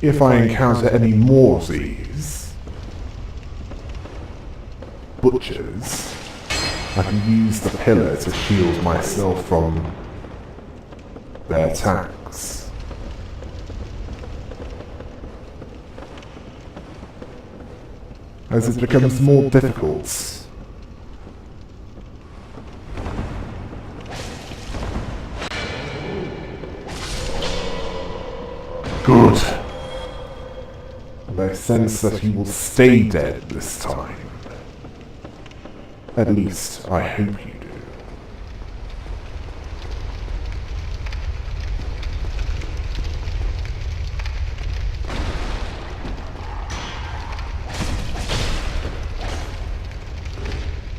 If I encounter any more of these butchers, I can use the pillar to shield myself from their attacks. As it becomes more difficult, good. And I sense that he will stay dead this time. At least, I hope you do.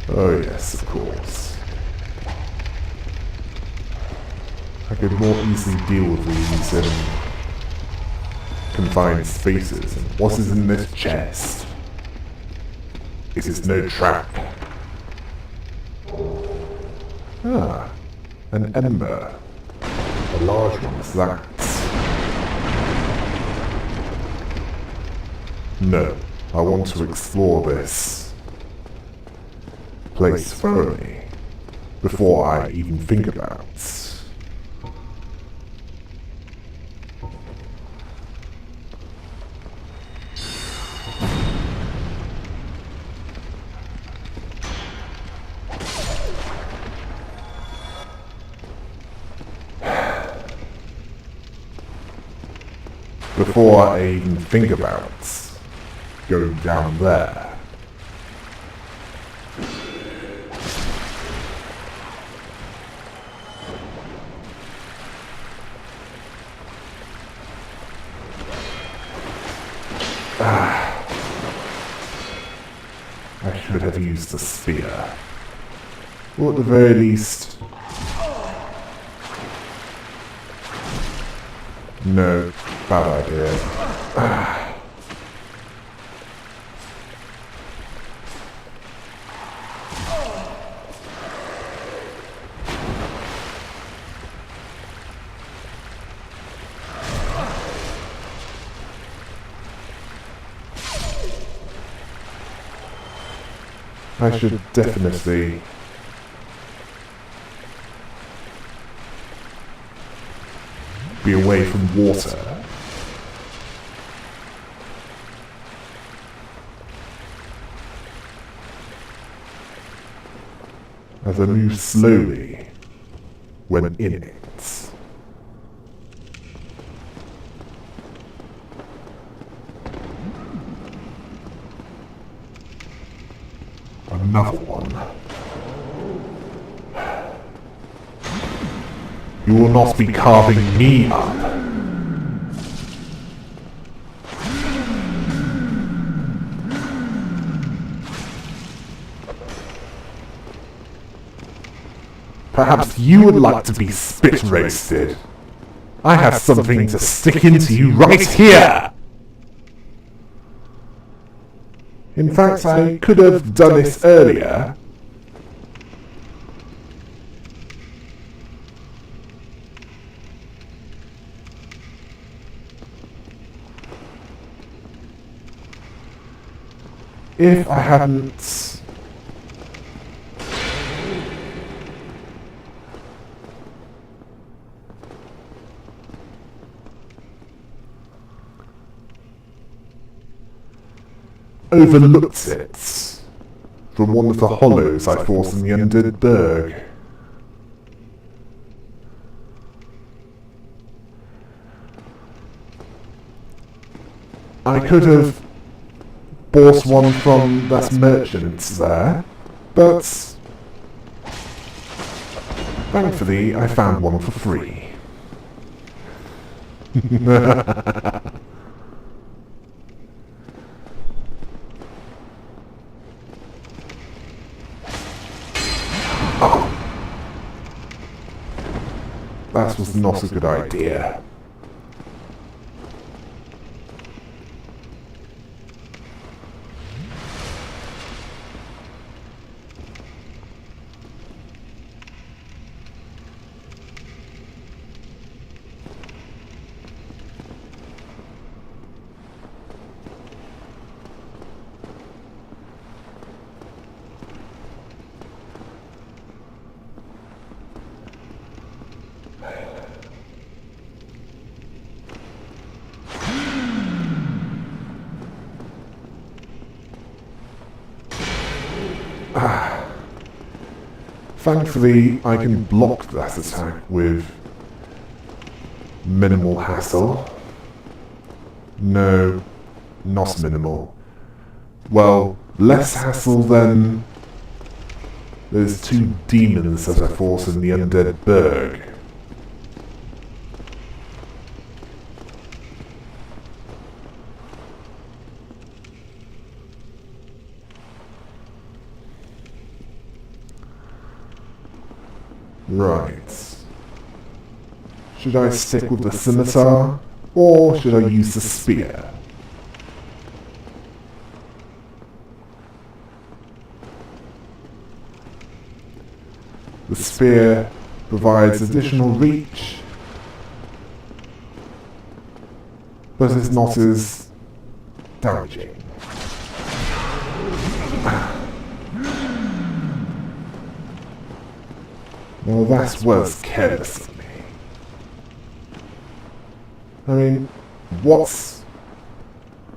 Oh yes, of course. I could more easily deal with these in confined spaces. And what is in this chest? It is no trap. Ah, an ember. A large one is that. No, I want to explore this place thoroughly before I even think about it. Before I even think about going down there. I should have used the spear. Or at the very least... No, bad idea. I should definitely be away from water. As I move slowly when in it. Another one. You will not be carving me up. Perhaps you would like to be spit roasted. I have something to stick into you right here! In fact, I could have done this earlier. If I hadn't... overlooked it from one of the hollows I fought in the Undead Berg. I could have bought one from that merchant there, but thankfully I found one for free. That was not a good idea. Thankfully, I can block that attack with minimal hassle. No, not minimal. Well, less hassle than those two demons that I fought in the Undead Burg. Right. Should I stick with the scimitar, or should I use the spear? The spear provides additional reach, but it's not as damaging. Well, that was careless of me. I mean, what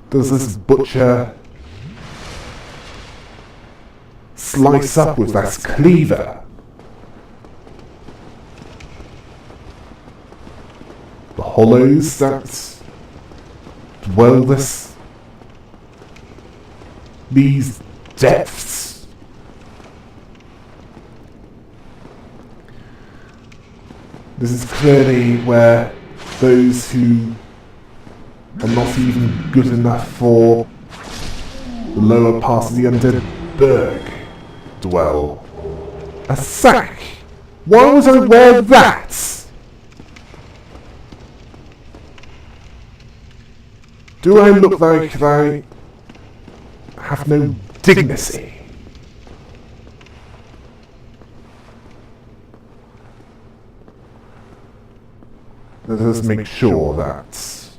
does this butcher slice up with that cleaver? The hollows that dwell these depths? This is clearly where those who are not even good enough for the lower parts of the Undead Burg dwell. A sack! Why would I wear that? Do I look like I have no dignity? Let us make sure that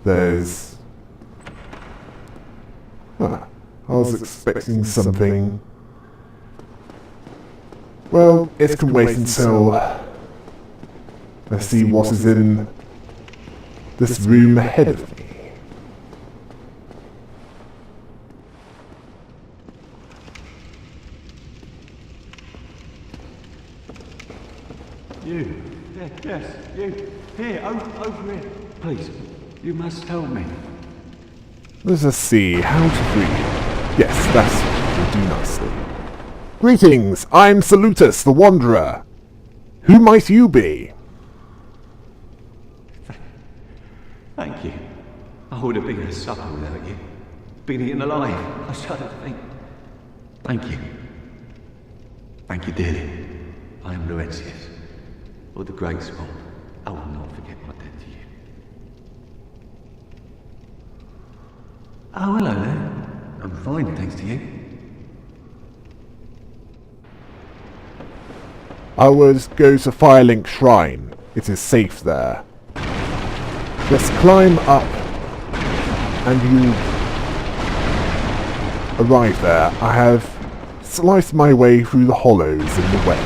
there's... I was expecting something... Well, it can wait until I see what is in this room ahead of me. You, yes, you, here, over here. Please, you must help me. Let us see how to breathe. Yes, that will do nicely. Greetings, I'm Solutus, the Wanderer. Who might you be? Thank you. I would have been a supper without you. Been eaten alive. I shudder to think. Thank you. Thank you dearly. I am Laurentius, of the Great Swamp. I will not forget my debt to you. Oh, hello there. I'm fine, thanks to you. I would go to Firelink Shrine. It is safe there. Just climb up and you arrive there. I have sliced my way through the hollows in the way.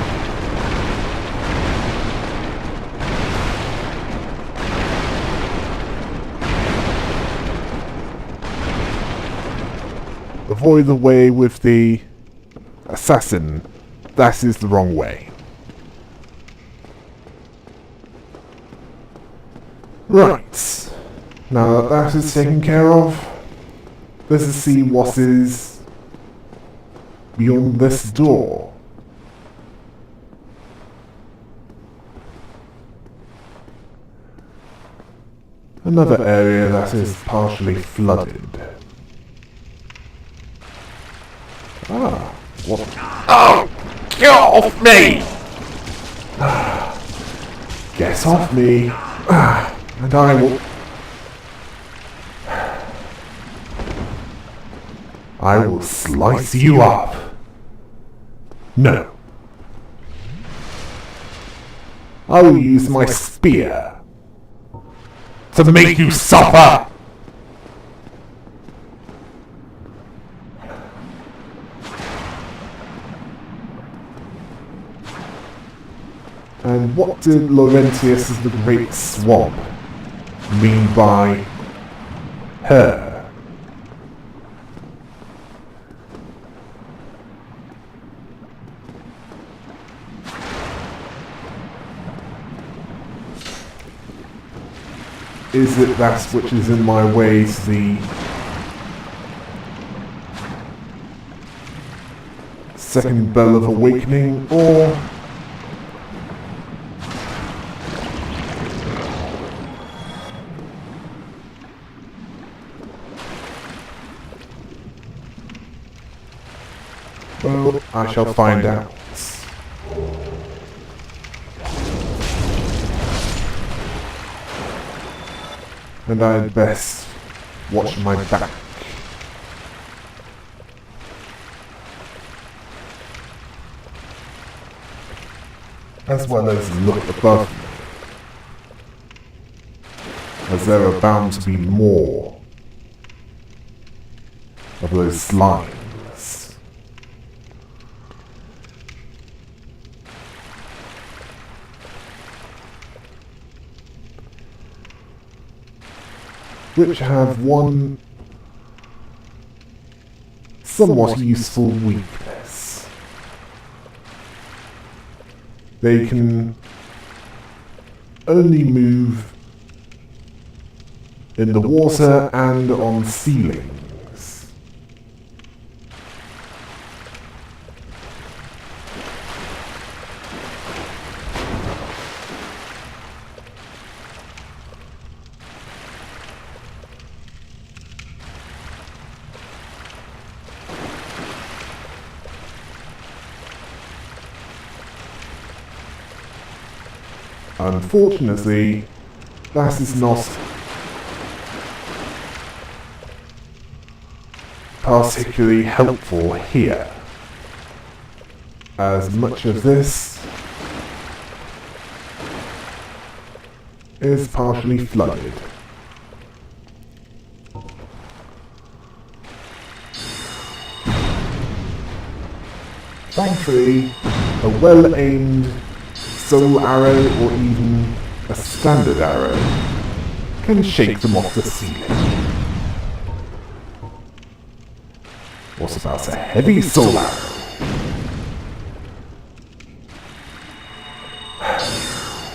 Avoid the way with the assassin. That is the wrong way. Right. Now that that is taken care of, let us see what is beyond this door. Another area that is partially flooded. Ah, what? Oh! Get off me! Get off me! And I will... I will slice you up. No. I will use my spear to make you suffer! And what did Laurentius of the Great Swamp mean by her? Is it that which is in my way to the second bell of awakening, or well, I shall find out. And I'd best watch my back. As well as look above me, as there are bound to be more of those slimes. Which have one somewhat useful weakness. They can only move in the water and on ceilings. Unfortunately, that is not particularly helpful here, as much of this is partially flooded. Thankfully, a well-aimed soul arrow or even a standard arrow can shake them off the ceiling. What about a heavy soul arrow?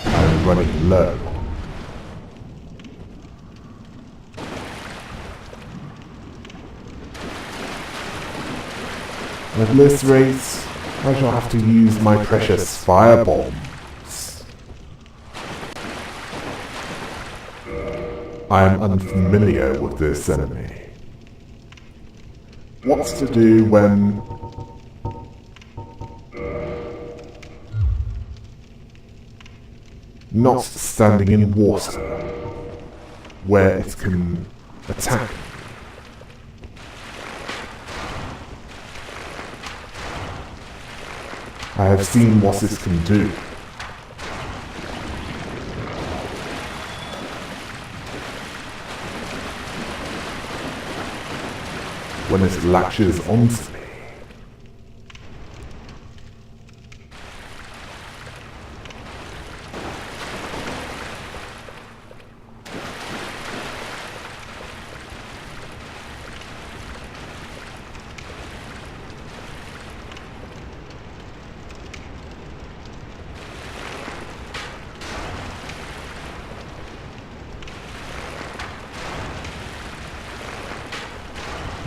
I'm running low. At this rate, I shall have to use my precious firebombs. I am unfamiliar with this enemy. What's to do when not standing in water, where it can attack me? I have seen what it can do. When it latches onto me.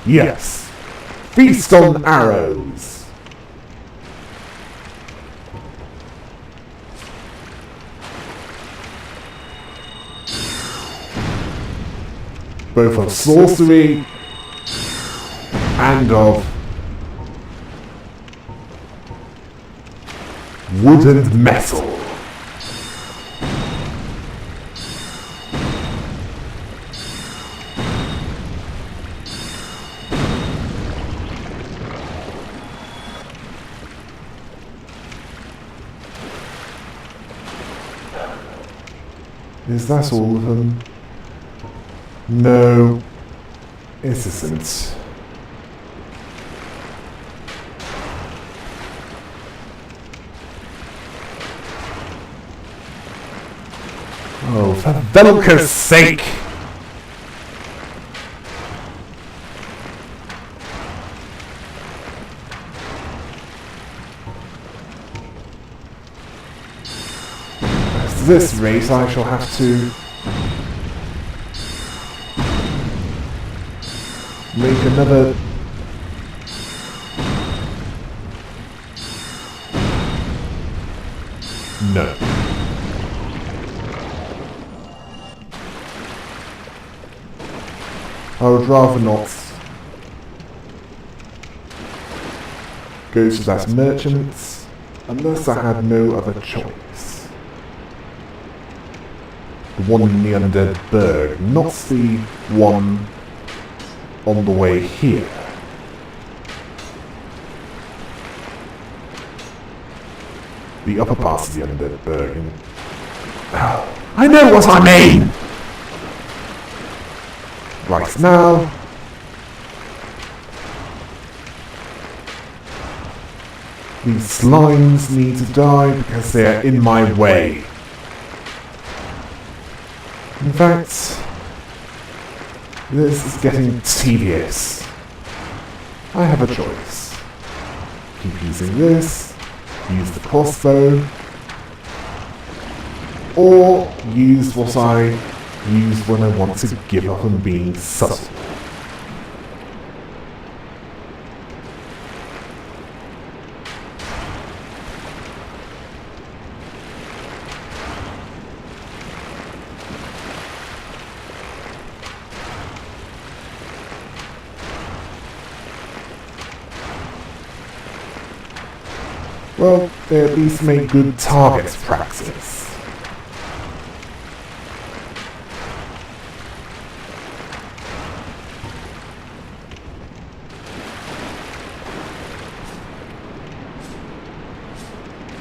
Yes! Feast on arrows! Both of sorcery and of wood and metal. Is that all of them? No, it isn't. Oh, for Velka's sake! At this rate, I shall have to make another... No. I would rather not go to that merchant unless I had no other choice. The one in the Undead Berg, not the one on the way here. The upper part of the Undead Berg. I know what I mean! Right now... these slimes need to die because they are in my way. In fact, this is getting tedious. I have a choice. Keep using this, use the crossbow, or use what I use when I want to give up on being subtle. Well, they at least make good target practice.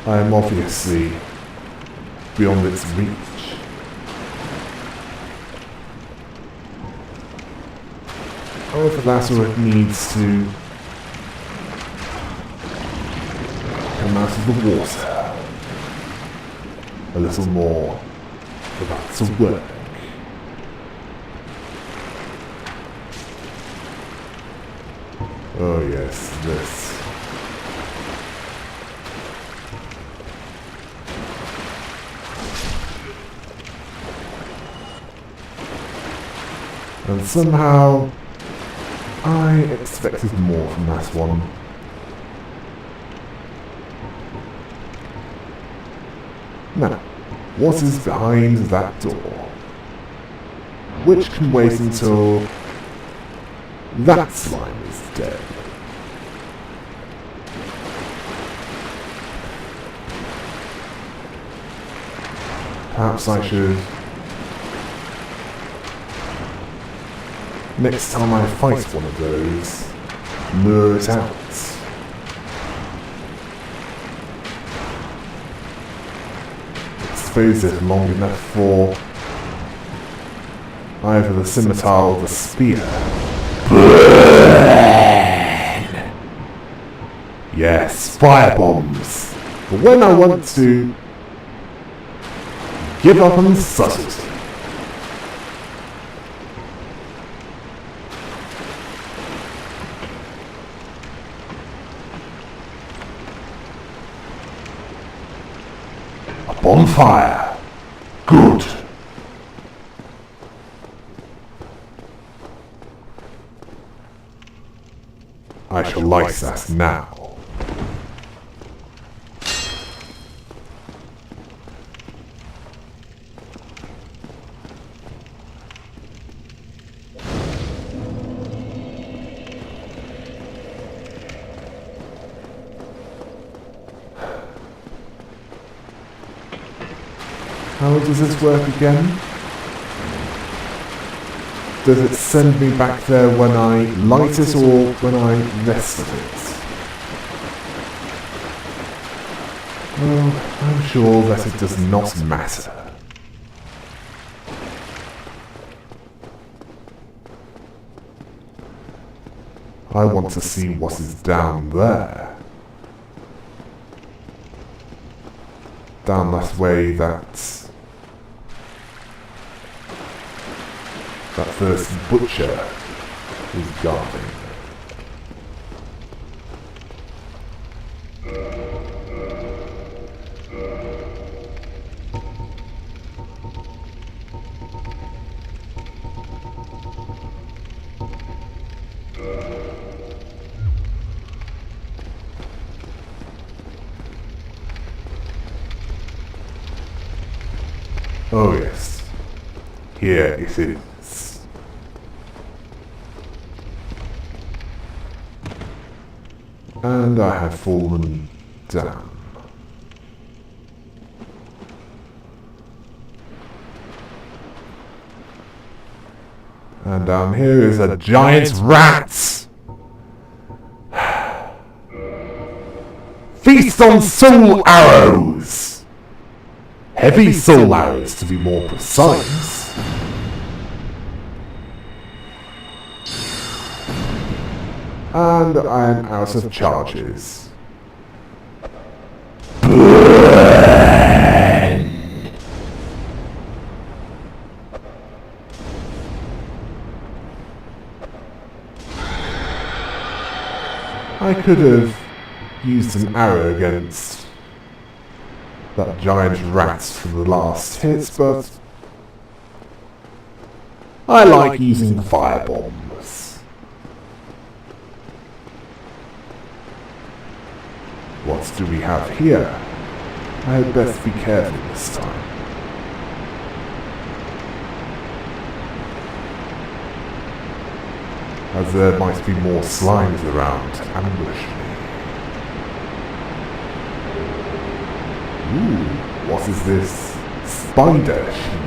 I am obviously beyond its reach. However, that's where it needs to come out of the water. A little more for that to work. Oh yes, this. And somehow, I expected more from that one. Now, what is behind that door? Which can wait until that slime is dead. Perhaps I should... next time I fight one of those, lure it out. Expose it long enough for either the scimitar or the spear. Yes, fire bombs. But when I want to give up on subtlety. Bonfire! Good! I shall light that now. How does this work again? Does it send me back there when I light it or when I rest it? Well, I'm sure that it does not matter. I want to see what is down there. Down that way that first butcher is guarding. Oh yes. Here it is. And I have fallen down. And down here is a giant rat! Feast on soul arrows! Heavy soul arrows, to be more precise. And I am out of charges. I could have used an arrow against that giant rat for the last hit, but I like using firebombs. What do we have here? I had best be careful this time. As there might be more slimes around to ambush me. Ooh, what is this? Spider shield.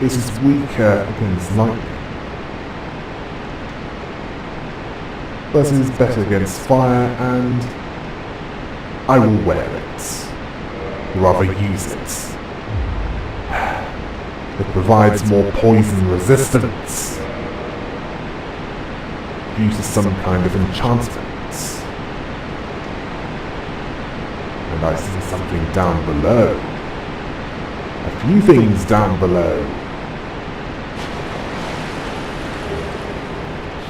It is weaker against lightning, but it is better against fire, and I will wear it. Rather use it. It provides more poison resistance due to some kind of enchantment. And I see something down below. A few things down below.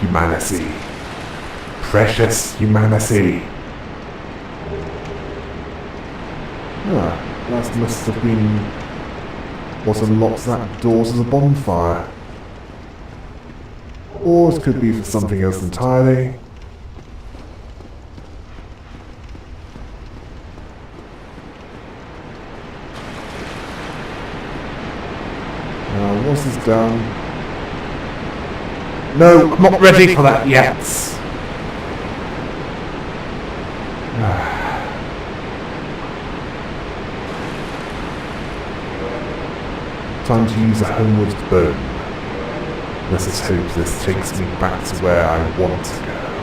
Humanity. Precious humanity. Ah, that must have been what unlocks that door to the bonfire. Or it could be for something else entirely. Now, what's this down? No, I'm not ready for that yet. Time to use a homeward bone. Let us hope this takes me back to where I want to go.